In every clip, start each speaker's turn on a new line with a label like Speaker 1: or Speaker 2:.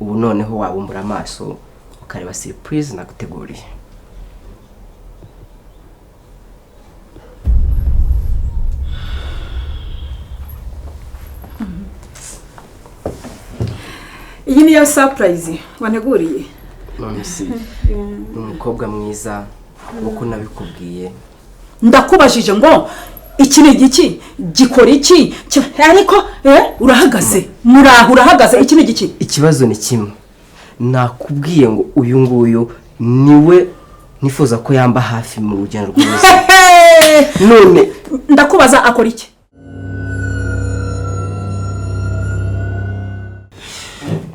Speaker 1: ubu noneho wabumbura amaso ukareba surprise naguteguriye.
Speaker 2: Iyi ni ya surprise waneguriye.
Speaker 1: Nonese umukobwa mwiza uko nabikubwiye.
Speaker 2: Ndakubajije ngo iki ni igiki gikora iki ariko urahagaze urahagaze iki ni igiki.
Speaker 1: Ikibazo ni kimwe, nakubwiye ngo uyu nguyu niwe nifuza ko yamba hafi mu rugendo rw'ubuzima. None
Speaker 2: ndakubaza akora iki?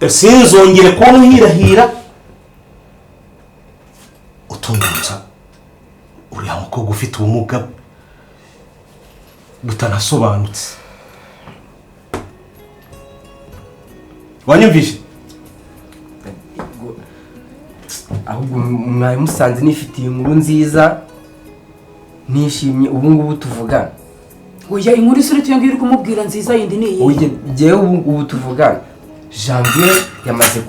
Speaker 3: Sinzongere kubona uhirahira utunguza uriya mukobwa ufite ubumuga butanasobanutse. Wanyumvise?
Speaker 1: ahubwo mwari musanze nifitiye inkuru nziza nishimye ubu ngubu tuvugana.
Speaker 2: Oya inkuru isuri tuyongera uri kumubwira nziza yindi ni iyi.
Speaker 1: Oya jewe ubu tuvugana Janvier yamaze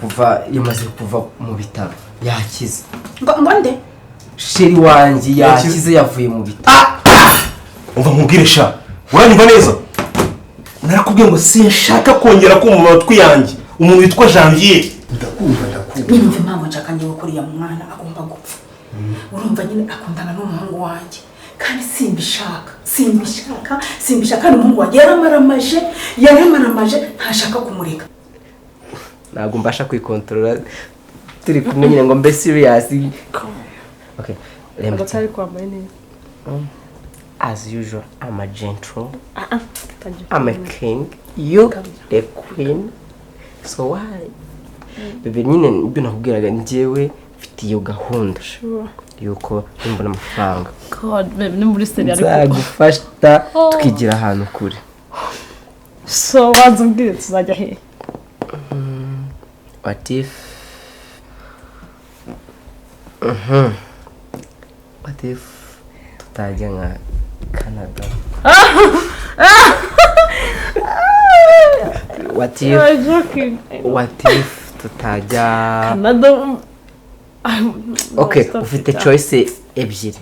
Speaker 1: kuva mu bitaro yakize.
Speaker 2: Ngo nde?
Speaker 1: Sheri wanjye yakize yavuye mu bitaro.
Speaker 3: Umva nkubwire sha, uranyumva neza? Narakubwiye ngo sinshaka kongera kumva amatwi yanjye umuntu witwa Janvier.
Speaker 2: Ndakumva. Nimva impamvu nshaka ngiye gukuriya mu mwana agomba gupfa. Urumva nyine akundana n'umuhungu wanjye. Kandi simbishaka n'umuhungu wanjye yaramaramaje ntashaka kumureka.
Speaker 1: Ntabwo mbasha kwikontrola turi kumwe nyine ngo mbe serious. Okay.
Speaker 4: Agatari kwambaye neza.
Speaker 1: As usual, I'm a gentle. I'm a king. You the queen. So why? Bebe nyine ibyo nakubwiraga njyewe mfite iyo gahunda. Yuko nimbona amafaranga.
Speaker 4: God, baby, ni muri seri ariko.
Speaker 1: Nzagufasha tukigira ahantu kure.
Speaker 4: So wazubwire tuzajya he?
Speaker 1: What if tutajya nka Canada? What if tutajya
Speaker 4: Canada?
Speaker 1: Okay, ufite choice ebyiri.